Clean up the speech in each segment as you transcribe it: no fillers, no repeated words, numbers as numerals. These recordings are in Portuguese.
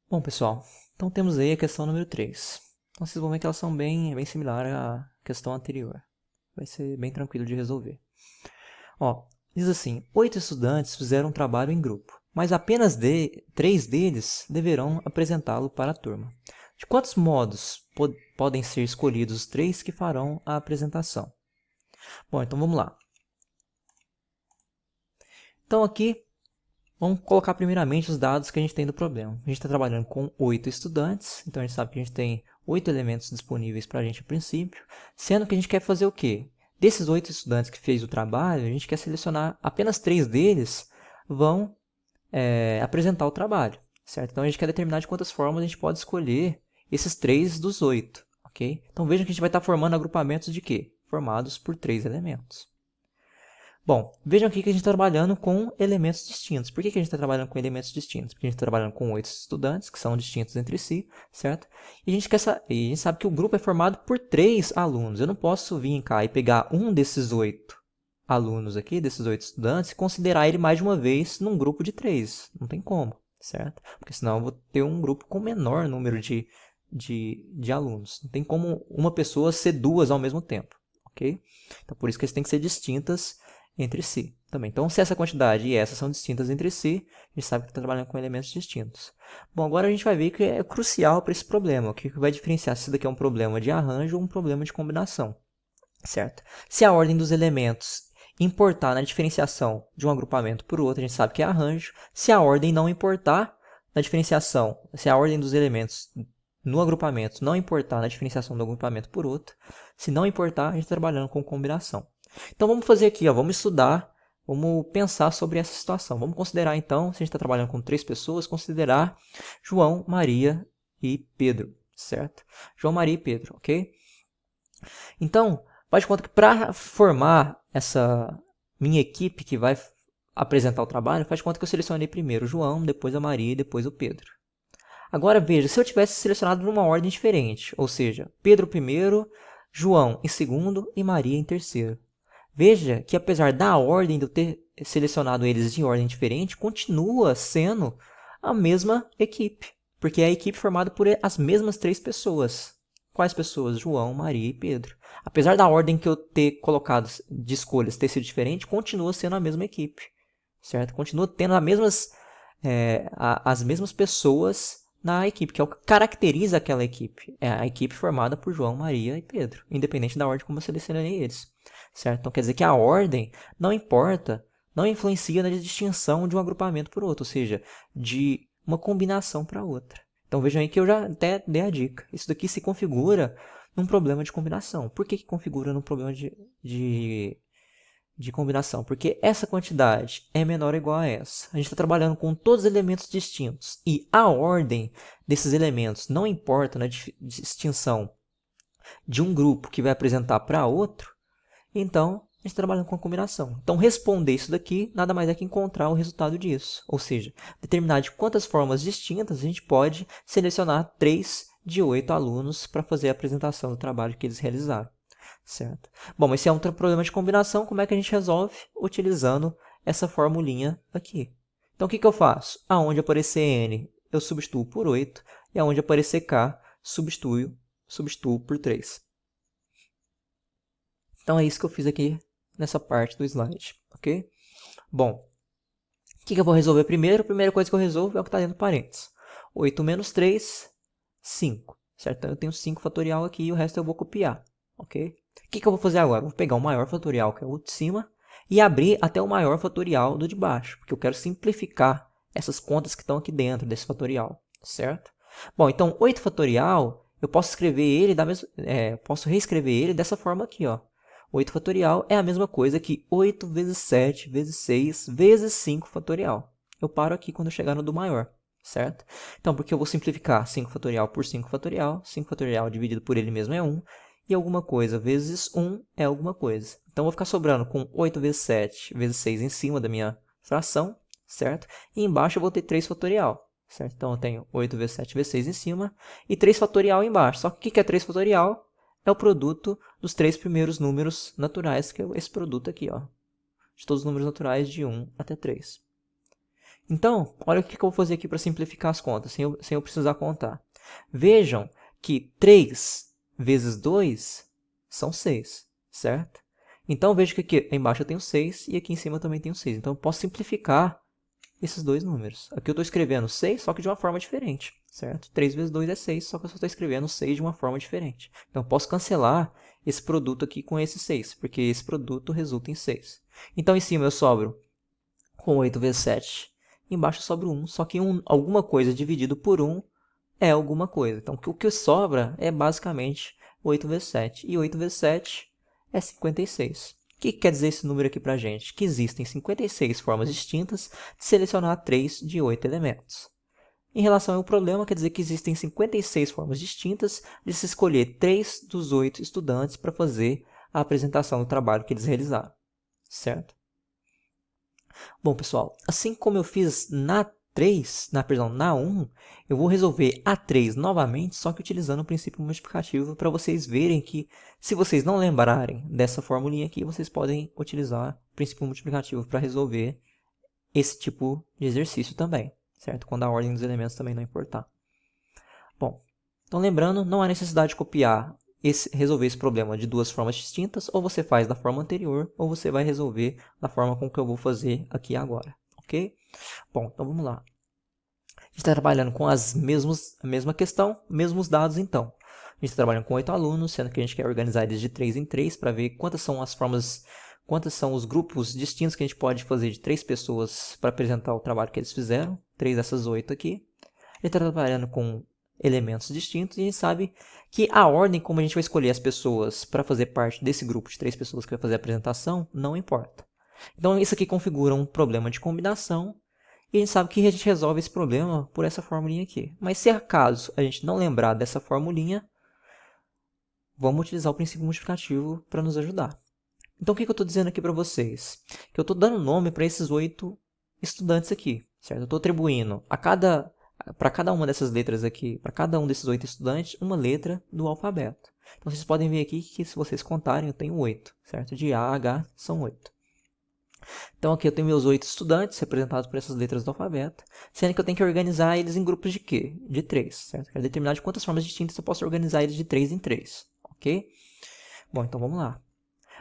Bom, pessoal, então temos aí a questão número 3. Então vocês vão ver que elas são bem similares à questão anterior. Vai ser bem tranquilo de resolver. Ó, diz assim, 8 estudantes fizeram um trabalho em grupo, mas apenas 3 deles deverão apresentá-lo para a turma. De quantos modos podem ser escolhidos os 3 que farão a apresentação? Bom, então vamos lá. Então aqui, vamos colocar primeiramente os dados que a gente tem do problema. A gente está trabalhando com 8 estudantes, então a gente sabe que a gente tem 8 elementos disponíveis para a gente a princípio, sendo que a gente quer fazer o quê? Desses 8 estudantes que fez o trabalho, a gente quer selecionar apenas 3 deles vão apresentar o trabalho, certo? Então a gente quer determinar de quantas formas a gente pode escolher esses 3 dos 8, ok? Então vejam que a gente vai estar formando agrupamentos de quê? Formados por 3 elementos. Bom, vejam aqui que a gente está trabalhando com elementos distintos. Por que a gente está trabalhando com elementos distintos? Porque a gente está trabalhando com 8 estudantes, que são distintos entre si, certo? E a gente sabe que o grupo é formado por 3 alunos. Eu não posso vir cá e pegar um desses 8 alunos aqui, desses 8 estudantes, e considerar ele mais de uma vez num grupo de 3. Não tem como, certo? Porque senão eu vou ter um grupo com menor número de alunos. Não tem como uma pessoa ser duas ao mesmo tempo, ok? Então, por isso que eles têm que ser distintas entre si também. Então, se essa quantidade e essa são distintas entre si, a gente sabe que está trabalhando com elementos distintos. Bom, agora a gente vai ver que é crucial para esse problema. O que vai diferenciar se isso daqui é um problema de arranjo ou um problema de combinação, certo? Se a ordem dos elementos importar na diferenciação de um agrupamento por outro, a gente sabe que é arranjo. Se a ordem não importar na diferenciação, se a ordem dos elementos no agrupamento não importar na diferenciação do agrupamento por outro, se não importar, a gente está trabalhando com combinação. Então vamos fazer aqui, ó, vamos estudar, vamos pensar sobre essa situação. Vamos considerar então, se a gente está trabalhando com 3 pessoas, considerar João, Maria e Pedro, certo? João, Maria e Pedro, ok? Então, faz de conta que para formar essa minha equipe que vai apresentar o trabalho, faz de conta que eu selecionei primeiro o João, depois a Maria e depois o Pedro. Agora veja, se eu tivesse selecionado numa ordem diferente, ou seja, Pedro primeiro, João em segundo e Maria em terceiro. Veja que apesar da ordem de eu ter selecionado eles em ordem diferente, continua sendo a mesma equipe, porque é a equipe formada por as mesmas 3 pessoas. Quais pessoas? João, Maria e Pedro. Apesar da ordem que eu ter colocado de escolhas ter sido diferente, continua sendo a mesma equipe, certo? Continua tendo as mesmas pessoas na equipe, que é o que caracteriza aquela equipe. É a equipe formada por João, Maria e Pedro, independente da ordem como eu selecionei eles, certo? Então quer dizer que a ordem não importa, não influencia na distinção de um agrupamento por outro, ou seja, de uma combinação para outra. Então vejam aí que eu já até dei a dica. Isso daqui se configura num problema de combinação. Por que configura num problema de combinação? Porque essa quantidade é menor ou igual a essa. A gente está trabalhando com todos os elementos distintos. E a ordem desses elementos não importa na distinção de um grupo que vai apresentar para outro. Então, a gente está trabalhando com a combinação. Então, responder isso daqui nada mais é que encontrar o resultado disso. Ou seja, determinar de quantas formas distintas a gente pode selecionar 3 de 8 alunos para fazer a apresentação do trabalho que eles realizaram, certo? Bom, esse é um problema de combinação. Como é que a gente resolve? Utilizando essa formulinha aqui. Então, o que eu faço? Aonde aparecer n, eu substituo por 8. E aonde aparecer k, substituo por 3. Então, é isso que eu fiz aqui nessa parte do slide, ok? Bom, o que eu vou resolver primeiro? A primeira coisa que eu resolvo é o que está dentro do parênteses. 8 menos 3, 5. Certo? Então, eu tenho 5 fatorial aqui e o resto eu vou copiar, ok? O que eu vou fazer agora? Eu vou pegar o maior fatorial, que é o de cima, e abrir até o maior fatorial do de baixo, porque eu quero simplificar essas contas que estão aqui dentro desse fatorial, certo? Bom, então, 8 fatorial, eu posso escrever ele posso reescrever ele dessa forma aqui, ó. 8 fatorial é a mesma coisa que 8 vezes 7 vezes 6 vezes 5 fatorial. Eu paro aqui quando eu chegar no do maior, certo? Então, porque eu vou simplificar 5 fatorial por 5 fatorial dividido por ele mesmo é 1, e alguma coisa vezes 1 é alguma coisa. Então, eu vou ficar sobrando com 8 vezes 7 vezes 6 em cima da minha fração, certo? E embaixo eu vou ter 3 fatorial, certo? Então, eu tenho 8 vezes 7 vezes 6 em cima e 3 fatorial embaixo. Só que o que é 3 fatorial? É o produto dos 3 primeiros números naturais, que é esse produto aqui, ó, de todos os números naturais de 1 até 3. Então, olha o que eu vou fazer aqui para simplificar as contas, sem eu precisar contar. Vejam que 3 vezes 2 são 6, certo? Então, veja que aqui embaixo eu tenho 6 e aqui em cima eu também tenho 6. Então, eu posso simplificar esses dois números. Aqui eu estou escrevendo 6, só que de uma forma diferente, certo? 3 vezes 2 é 6, só que eu só estou escrevendo 6 de uma forma diferente. Então, eu posso cancelar esse produto aqui com esse 6, porque esse produto resulta em 6. Então, em cima eu sobro com 8 vezes 7. Embaixo sobra 1, só que alguma coisa dividido por 1 é alguma coisa. Então, o que sobra é basicamente 8 vezes 7. E 8 vezes 7 é 56. O que quer dizer esse número aqui para a gente? Que existem 56 formas distintas de selecionar 3 de 8 elementos. Em relação ao problema, quer dizer que existem 56 formas distintas de se escolher 3 dos 8 estudantes para fazer a apresentação do trabalho que eles realizaram. Certo? Bom, pessoal, assim como eu fiz na 1, eu vou resolver a 3 novamente, só que utilizando o princípio multiplicativo para vocês verem que, se vocês não lembrarem dessa formulinha aqui, vocês podem utilizar o princípio multiplicativo para resolver esse tipo de exercício também, certo? Quando a ordem dos elementos também não importar. Bom, então lembrando, não há necessidade de copiar resolver esse problema de duas formas distintas, ou você faz da forma anterior, ou você vai resolver da forma com que eu vou fazer aqui agora, ok? Bom, então vamos lá. A gente está trabalhando com a mesma questão, mesmos dados então. A gente está trabalhando com 8 alunos, sendo que a gente quer organizar eles de 3 em 3 para ver quantas são os grupos distintos que a gente pode fazer de 3 pessoas para apresentar o trabalho que eles fizeram. 3 dessas 8 aqui. A gente está trabalhando com elementos distintos e a gente sabe que a ordem como a gente vai escolher as pessoas para fazer parte desse grupo de 3 pessoas que vai fazer a apresentação não importa. Então isso aqui configura um problema de combinação e a gente sabe que a gente resolve esse problema por essa formulinha aqui. Mas se acaso a gente não lembrar dessa formulinha, vamos utilizar o princípio multiplicativo para nos ajudar. Então o que eu estou dizendo aqui para vocês? Que eu estou dando nome para esses 8 estudantes aqui, certo? Eu estou atribuindo para cada uma dessas letras aqui, para cada um desses 8 estudantes, uma letra do alfabeto. Então vocês podem ver aqui que se vocês contarem eu tenho 8, certo? De A a H são 8. Então aqui eu tenho meus 8 estudantes, representados por essas letras do alfabeto, sendo que eu tenho que organizar eles em grupos de quê? De 3, certo? Quero determinar de quantas formas distintas eu posso organizar eles de 3 em 3, ok? Bom, então vamos lá.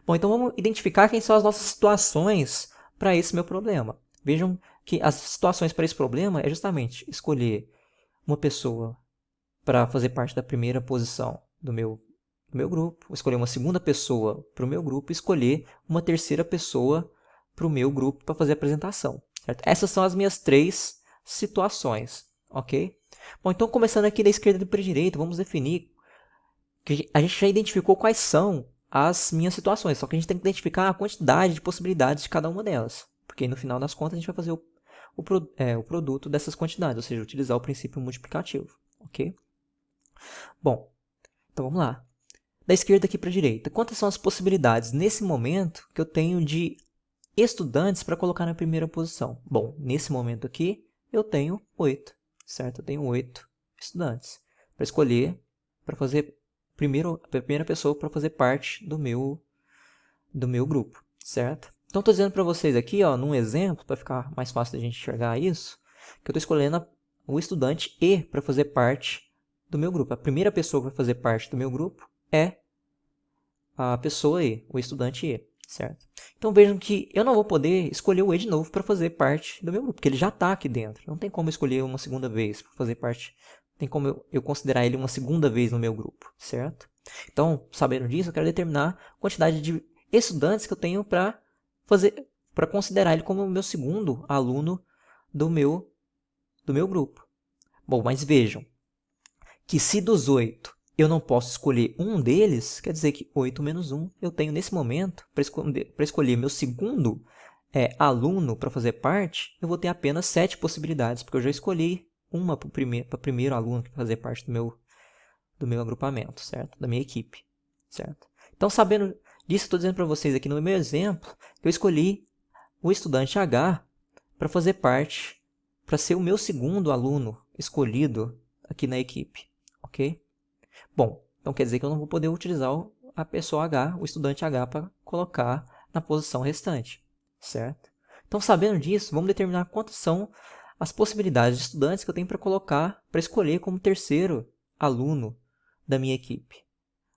Bom, então vamos identificar quem são as nossas situações para esse meu problema. Vejam que as situações para esse problema é justamente escolher uma pessoa para fazer parte da primeira posição do meu grupo, escolher uma segunda pessoa para o meu grupo e escolher uma terceira pessoa para o meu grupo para fazer a apresentação. Certo? Essas são as minhas 3 situações, ok? Bom, então começando aqui da esquerda para a direita, vamos definir que a gente já identificou quais são as minhas situações, só que a gente tem que identificar a quantidade de possibilidades de cada uma delas, porque no final das contas a gente vai fazer o produto dessas quantidades, ou seja, utilizar o princípio multiplicativo, ok? Bom, então vamos lá. Da esquerda aqui para a direita, quantas são as possibilidades nesse momento que eu tenho de estudantes para colocar na primeira posição? Bom, nesse momento aqui eu tenho 8, certo? Eu tenho 8 estudantes para escolher, para fazer a primeira pessoa para fazer parte do meu grupo, certo? Então estou dizendo para vocês aqui, ó, num exemplo, para ficar mais fácil da gente enxergar isso, que eu estou escolhendo o estudante E para fazer parte do meu grupo. A primeira pessoa que vai fazer parte do meu grupo é a pessoa E, o estudante E, certo? Então vejam que eu não vou poder escolher o E de novo para fazer parte do meu grupo, porque ele já está aqui dentro. Não tem como escolher uma segunda vez para fazer parte, tem como eu considerar ele uma segunda vez no meu grupo, certo? Então, sabendo disso, eu quero determinar a quantidade de estudantes que eu tenho para considerar ele como o meu segundo aluno do meu grupo. Bom, mas vejam que se dos 8 eu não posso escolher um deles, quer dizer que 8 menos 1 eu tenho nesse momento, para escolher meu segundo aluno para fazer parte, eu vou ter apenas 7 possibilidades, porque eu já escolhi uma para o primeiro aluno que vai fazer parte do meu agrupamento, certo? Da minha equipe, certo? Então, sabendo disso, estou dizendo para vocês aqui no meu exemplo, que eu escolhi o estudante H para fazer parte, para ser o meu segundo aluno escolhido aqui na equipe, ok? Bom, então quer dizer que eu não vou poder utilizar a pessoa H, o estudante H, para colocar na posição restante, certo? Então, sabendo disso, vamos determinar quantas são as possibilidades de estudantes que eu tenho para colocar, para escolher como terceiro aluno da minha equipe.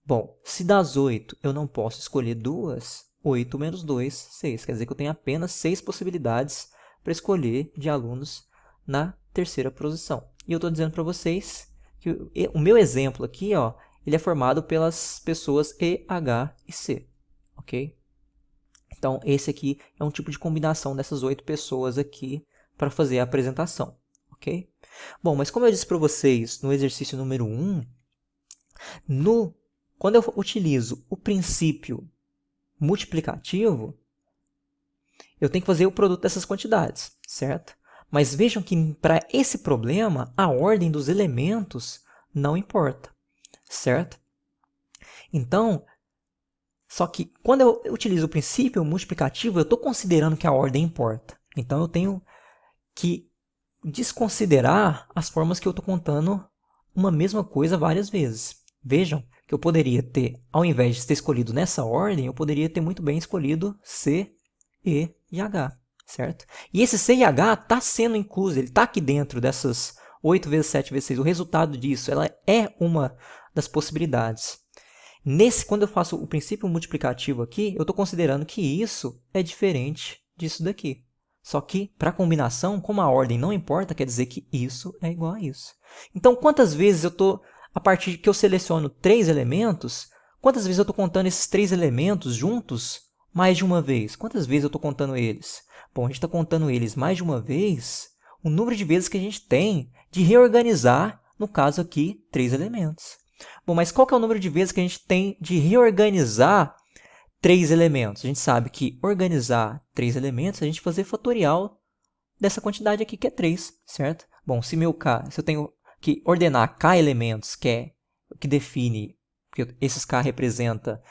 Bom, se das 8 eu não posso escolher 2, 8 menos 2, 6. Quer dizer que eu tenho apenas 6 possibilidades para escolher de alunos na terceira posição. E eu estou dizendo para vocês que o meu exemplo aqui, ó, ele é formado pelas pessoas E, H e C. Ok? Então, esse aqui é um tipo de combinação dessas 8 pessoas aqui para fazer a apresentação. Ok? Bom, mas como eu disse para vocês no exercício número 1, quando eu utilizo o princípio multiplicativo, eu tenho que fazer o produto dessas quantidades, certo? Mas vejam que para esse problema, a ordem dos elementos não importa, certo? Então, só que quando eu utilizo o princípio multiplicativo, eu estou considerando que a ordem importa. Então, eu tenho que desconsiderar as formas que eu estou contando uma mesma coisa várias vezes. Vejam que eu poderia ter, ao invés de ter escolhido nessa ordem, eu poderia ter muito bem escolhido C, E e H, certo? E esse C e H está sendo incluso, ele está aqui dentro dessas 8 vezes 7 vezes 6. O resultado disso, ela é uma das possibilidades. Quando eu faço o princípio multiplicativo aqui, eu estou considerando que isso é diferente disso daqui. Só que, para a combinação, como a ordem não importa, quer dizer que isso é igual a isso. Então, quantas vezes eu estou, a partir que eu seleciono 3 elementos, quantas vezes eu estou contando esses 3 elementos juntos mais de uma vez? Quantas vezes eu estou contando eles? Bom, a gente está contando eles mais de uma vez, o número de vezes que a gente tem de reorganizar, no caso aqui, 3 elementos. Bom, mas qual que é o número de vezes que a gente tem de reorganizar 3 elementos? A gente sabe que organizar 3 elementos é a gente fazer fatorial dessa quantidade aqui, que é 3, certo? Bom, se eu tenho que ordenar k elementos, que é o que define, porque esses k representa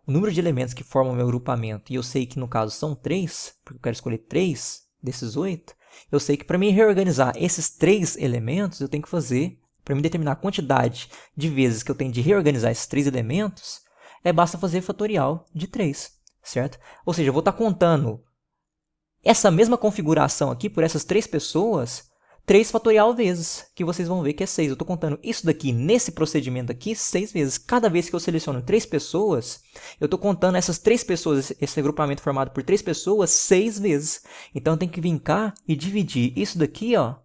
o número de elementos que formam o meu agrupamento, e eu sei que no caso são 3, porque eu quero escolher 3 desses 8, eu sei que para mim reorganizar esses 3 elementos, eu tenho que fazer, para mim determinar a quantidade de vezes que eu tenho de reorganizar esses 3 elementos, basta fazer fatorial de 3, certo? Ou seja, eu vou estar contando essa mesma configuração aqui por essas 3 pessoas, 3 fatorial vezes, que vocês vão ver que é 6. Eu estou contando isso daqui, nesse procedimento aqui, 6 vezes. Cada vez que eu seleciono 3 pessoas, eu estou contando essas 3 pessoas, esse agrupamento formado por 3 pessoas, 6 vezes. Então, eu tenho que vir cá e dividir isso daqui, ó,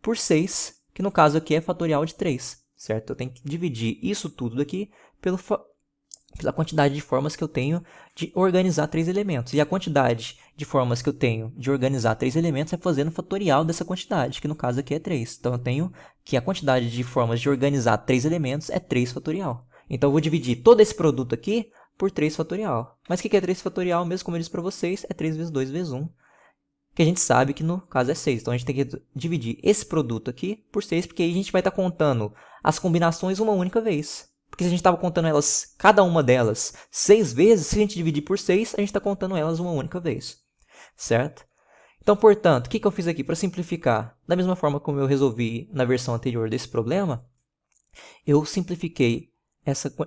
por 6, que no caso aqui é fatorial de 3, certo? Eu tenho que dividir isso tudo daqui pela quantidade de formas que eu tenho de organizar 3 elementos. E a quantidade de formas que eu tenho de organizar 3 elementos é fazendo fatorial dessa quantidade, que no caso aqui é 3. Então, eu tenho que a quantidade de formas de organizar 3 elementos é 3 fatorial. Então, eu vou dividir todo esse produto aqui por 3 fatorial. Mas o que é 3 fatorial? Mesmo como eu disse para vocês, é 3 vezes 2 vezes 1. Que a gente sabe que no caso é 6. Então, a gente tem que dividir esse produto aqui por 6, porque aí a gente vai estar contando as combinações uma única vez. Porque se a gente estava contando elas, cada uma delas, 6 vezes, se a gente dividir por 6, a gente está contando elas uma única vez. Certo? Então, portanto, o que eu fiz aqui para simplificar? Da mesma forma como eu resolvi na versão anterior desse problema, eu simplifiquei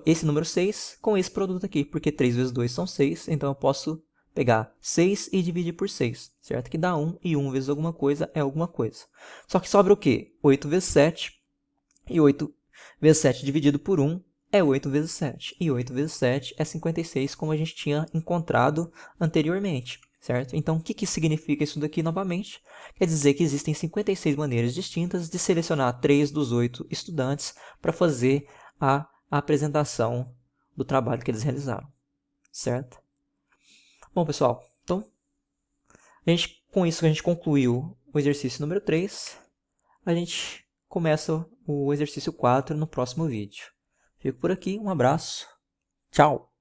esse número 6 com esse produto aqui, porque 3 vezes 2 são 6, então eu posso pegar 6 e dividir por 6, certo? Que dá 1, e 1 vezes alguma coisa é alguma coisa. Só que sobra o quê? 8 vezes 7, e 8 vezes 7 dividido por 1 é 8 vezes 7, e 8 vezes 7 é 56, como a gente tinha encontrado anteriormente, certo? Então, o que significa isso daqui novamente? Quer dizer que existem 56 maneiras distintas de selecionar 3 dos 8 estudantes para fazer a apresentação do trabalho que eles realizaram, certo? Bom, pessoal, então, com isso a gente concluiu o exercício número 3. A gente começa o exercício 4 no próximo vídeo. Fico por aqui, um abraço, tchau!